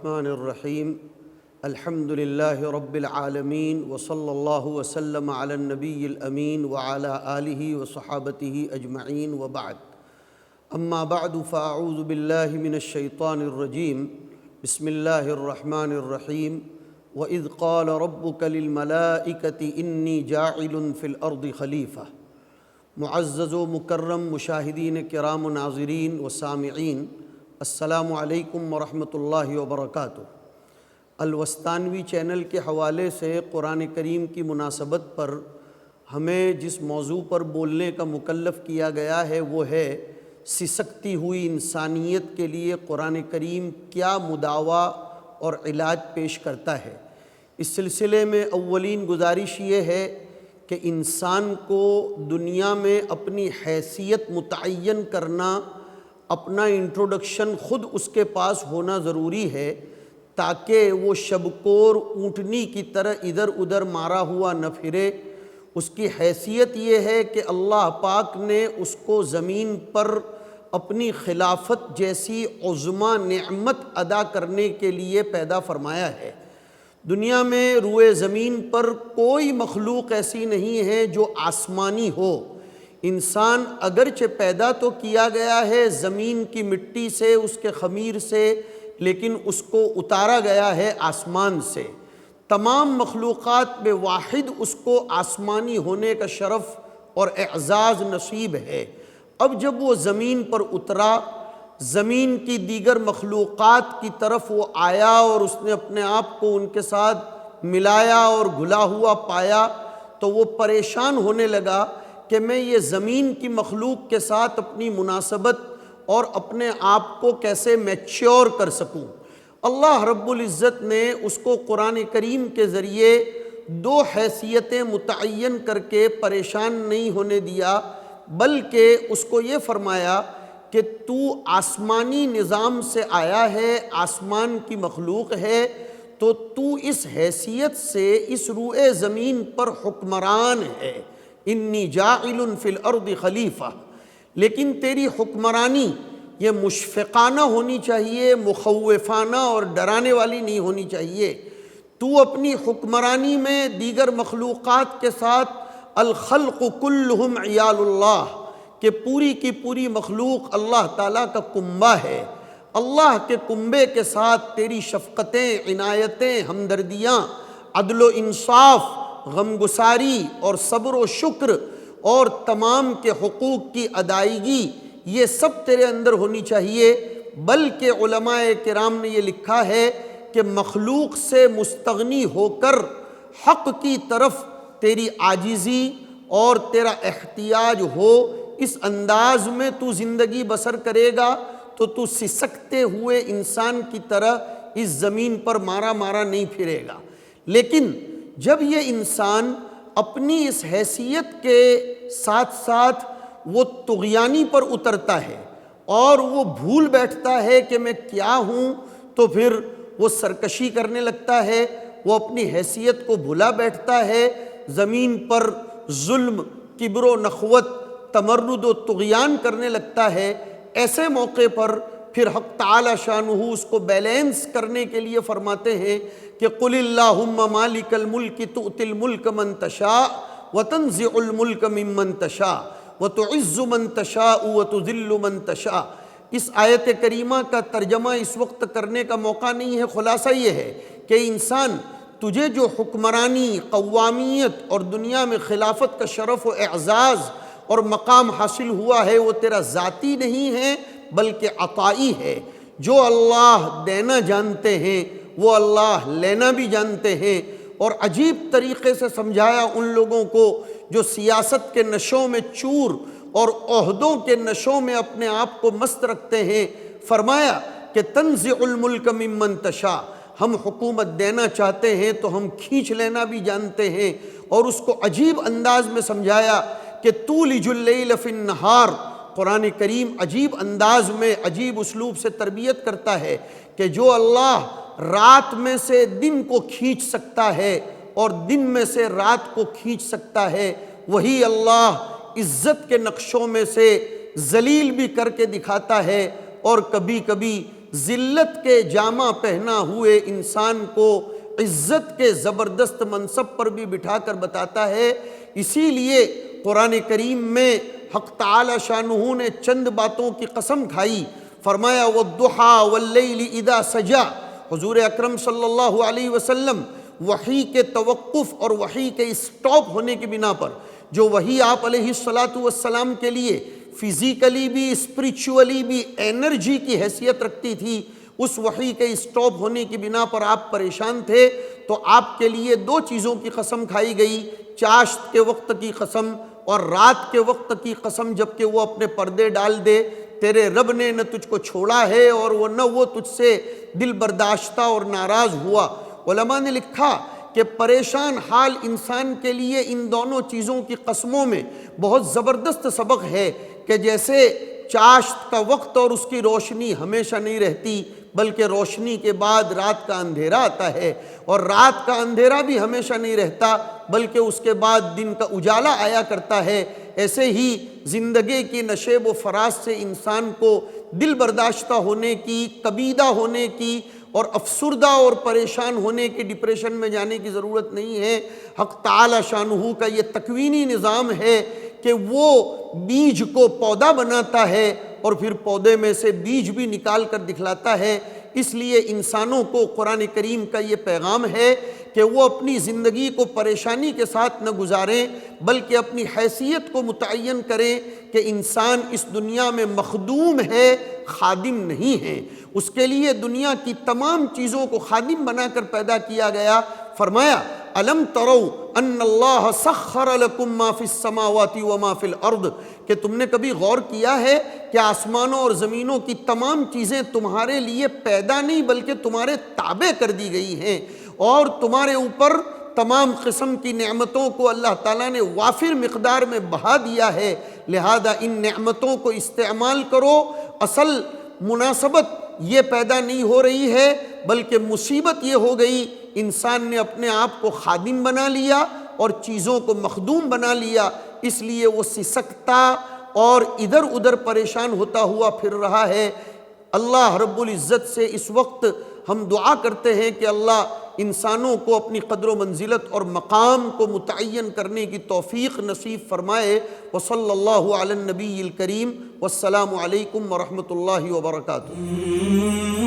الرحمن الرحیم الحمد للہ رب العالمین وصلی اللہ وسلم علی النبی الامین وعلی آلہ وصحابتہ اجمعین وبعد اما بعد فاعوذ باللہ من الشیطان الرجیم بسم اللہ الرحمن الرحیم وَإِذْ قَالَ رَبُّكَ لِلْمَلَائِكَةِ إِنِّي جَاعِلٌ فِي الْأَرْضِ خلیفہ۔ معزز و مکرم مشاہدین کرام و ناظرین و سامعین، السلام علیکم ورحمۃ اللہ وبرکاتہ۔ الوسطانوی چینل کے حوالے سے قرآن کریم کی مناسبت پر ہمیں جس موضوع پر بولنے کا مکلف کیا گیا ہے وہ ہے سسکتی ہوئی انسانیت کے لیے قرآن کریم کیا مداوا اور علاج پیش کرتا ہے۔ اس سلسلے میں اولین گزارش یہ ہے کہ انسان کو دنیا میں اپنی حیثیت متعین کرنا، اپنا انٹروڈکشن خود اس کے پاس ہونا ضروری ہے تاکہ وہ شبکور اونٹنی کی طرح ادھر ادھر مارا ہوا نہ پھرے۔ اس کی حیثیت یہ ہے کہ اللہ پاک نے اس کو زمین پر اپنی خلافت جیسی عظمیٰ نعمت ادا کرنے کے لیے پیدا فرمایا ہے۔ دنیا میں روئے زمین پر کوئی مخلوق ایسی نہیں ہے جو آسمانی ہو۔ انسان اگرچہ پیدا تو کیا گیا ہے زمین کی مٹی سے، اس کے خمیر سے، لیکن اس کو اتارا گیا ہے آسمان سے۔ تمام مخلوقات میں واحد اس کو آسمانی ہونے کا شرف اور اعزاز نصیب ہے۔ اب جب وہ زمین پر اترا، زمین کی دیگر مخلوقات کی طرف وہ آیا اور اس نے اپنے آپ کو ان کے ساتھ ملایا اور گھلا ہوا پایا تو وہ پریشان ہونے لگا کہ میں یہ زمین کی مخلوق کے ساتھ اپنی مناسبت اور اپنے آپ کو کیسے میچیور کر سکوں۔ اللہ رب العزت نے اس کو قرآن کریم کے ذریعے دو حیثیتیں متعین کر کے پریشان نہیں ہونے دیا، بلکہ اس کو یہ فرمایا کہ تو آسمانی نظام سے آیا ہے، آسمان کی مخلوق ہے، تو تو اس حیثیت سے اس روئے زمین پر حکمران ہے۔ انی جاعل فی الارض خلیفہ، لیکن تیری حکمرانی یہ مشفقانہ ہونی چاہیے، مخوفانہ اور ڈرانے والی نہیں ہونی چاہیے۔ تو اپنی حکمرانی میں دیگر مخلوقات کے ساتھ الخلق کلہم عیال اللہ، کہ پوری کی پوری مخلوق اللہ تعالیٰ کا کنبہ ہے۔ اللہ کے کنبے کے ساتھ تیری شفقتیں، عنایتیں، ہمدردیاں، عدل و انصاف، غمگساری اور صبر و شکر اور تمام کے حقوق کی ادائیگی، یہ سب تیرے اندر ہونی چاہیے۔ بلکہ علماء کرام نے یہ لکھا ہے کہ مخلوق سے مستغنی ہو کر حق کی طرف تیری عاجزی اور تیرا احتیاج ہو، اس انداز میں تو زندگی بسر کرے گا تو سسکتے ہوئے انسان کی طرح اس زمین پر مارا مارا نہیں پھرے گا۔ لیکن جب یہ انسان اپنی اس حیثیت کے ساتھ ساتھ وہ طغیانی پر اترتا ہے اور وہ بھول بیٹھتا ہے کہ میں کیا ہوں، تو پھر وہ سرکشی کرنے لگتا ہے، وہ اپنی حیثیت کو بھلا بیٹھتا ہے، زمین پر ظلم، کبر و نخوت، تمرد و طغیان کرنے لگتا ہے۔ ایسے موقع پر پھر حق تعالی شانہ اس کو بیلنس کرنے کے لیے فرماتے ہیں کہ قل اللہم مالک الملک تؤتی الملک من تشاء وتنزع الملک ممن تشاء وتعز من تشاء وتذل من تشاء۔ اس آیت کریمہ کا ترجمہ اس وقت کرنے کا موقع نہیں ہے، خلاصہ یہ ہے کہ انسان تجھے جو حکمرانی، قوامیت اور دنیا میں خلافت کا شرف و اعزاز اور مقام حاصل ہوا ہے وہ تیرا ذاتی نہیں ہے بلکہ عطائی ہے۔ جو اللہ دینا جانتے ہیں وہ اللہ لینا بھی جانتے ہیں۔ اور عجیب طریقے سے سمجھایا ان لوگوں کو جو سیاست کے نشوں میں چور اور عہدوں کے نشوں میں اپنے آپ کو مست رکھتے ہیں۔ فرمایا کہ تنزع الملک ممن تشاء، ہم حکومت دینا چاہتے ہیں تو ہم کھینچ لینا بھی جانتے ہیں۔ اور اس کو عجیب انداز میں سمجھایا کہ تولج اللیل فی النہار، قرآن کریم عجیب انداز میں، عجیب اسلوب سے تربیت کرتا ہے کہ جو اللہ رات میں سے دن کو کھینچ سکتا ہے اور دن میں سے رات کو کھینچ سکتا ہے، وہی اللہ عزت کے نقشوں میں سے ذلیل بھی کر کے دکھاتا ہے اور کبھی کبھی ذلت کے جامہ پہنا ہوئے انسان کو عزت کے زبردست منصب پر بھی بٹھا کر بتاتا ہے۔ اسی لیے قرآن کریم میں حق تعالی شانہ نے چند باتوں کی قسم کھائی، فرمایا وَالضُّحَىٰ وَاللَّيْلِ إِذَا سَجَىٰ۔ حضور اکرم صلی اللہ علیہ وسلم وحی کے توقف اور وحی کے اسٹاپ ہونے کی بنا پر، جو وحی آپ علیہ السلام کے لیے فزیکلی بھی اسپریچولی بھی انرجی کی حیثیت رکھتی تھی، اس وحی کے اسٹاپ ہونے کی بنا پر آپ پریشان تھے، تو آپ کے لیے دو چیزوں کی قسم کھائی گئی، چاشت کے وقت کی قسم اور رات کے وقت کی قسم، جبکہ وہ اپنے پردے ڈال دے، تیرے رب نے نہ تجھ کو چھوڑا ہے اور نہ وہ تجھ سے دل برداشتہ اور ناراض ہوا۔ علماء نے لکھا کہ پریشان حال انسان کے لیے ان دونوں چیزوں کی قسموں میں بہت زبردست سبق ہے کہ جیسے چاشت کا وقت اور اس کی روشنی ہمیشہ نہیں رہتی، بلکہ روشنی کے بعد رات کا اندھیرا آتا ہے، اور رات کا اندھیرا بھی ہمیشہ نہیں رہتا، بلکہ اس کے بعد دن کا اجالا آیا کرتا ہے۔ ایسے ہی زندگی کی نشیب و فراز سے انسان کو دل برداشتہ ہونے کی، کبیدہ ہونے کی اور افسردہ اور پریشان ہونے کی، ڈپریشن میں جانے کی ضرورت نہیں ہے۔ حق تعالی شانہ کا یہ تکوینی نظام ہے کہ وہ بیج کو پودا بناتا ہے اور پھر پودے میں سے بیج بھی نکال کر دکھلاتا ہے۔ اس لیے انسانوں کو قرآن کریم کا یہ پیغام ہے کہ وہ اپنی زندگی کو پریشانی کے ساتھ نہ گزاریں، بلکہ اپنی حیثیت کو متعین کریں کہ انسان اس دنیا میں مخدوم ہے، خادم نہیں ہے۔ اس کے لیے دنیا کی تمام چیزوں کو خادم بنا کر پیدا کیا گیا۔ فرمایا الم تروا ان اللہ سخر لکم ما فی السماوات وما فی الارض، کہ تم نے کبھی غور کیا ہے کہ آسمانوں اور زمینوں کی تمام چیزیں تمہارے لیے پیدا نہیں بلکہ تمہارے تابع کر دی گئی ہیں، اور تمہارے اوپر تمام قسم کی نعمتوں کو اللہ تعالیٰ نے وافر مقدار میں بہا دیا ہے، لہذا ان نعمتوں کو استعمال کرو۔ اصل مناسبت یہ پیدا نہیں ہو رہی ہے، بلکہ مصیبت یہ ہو گئی انسان نے اپنے آپ کو خادم بنا لیا اور چیزوں کو مخدوم بنا لیا، اس لیے وہ سسکتا اور ادھر ادھر پریشان ہوتا ہوا پھر رہا ہے۔ اللہ رب العزت سے اس وقت ہم دعا کرتے ہیں کہ اللہ انسانوں کو اپنی قدر و منزلت اور مقام کو متعین کرنے کی توفیق نصیب فرمائے۔ وصلی اللہ علی النبی الکریم، والسلام علیکم ورحمۃ اللہ وبرکاتہ۔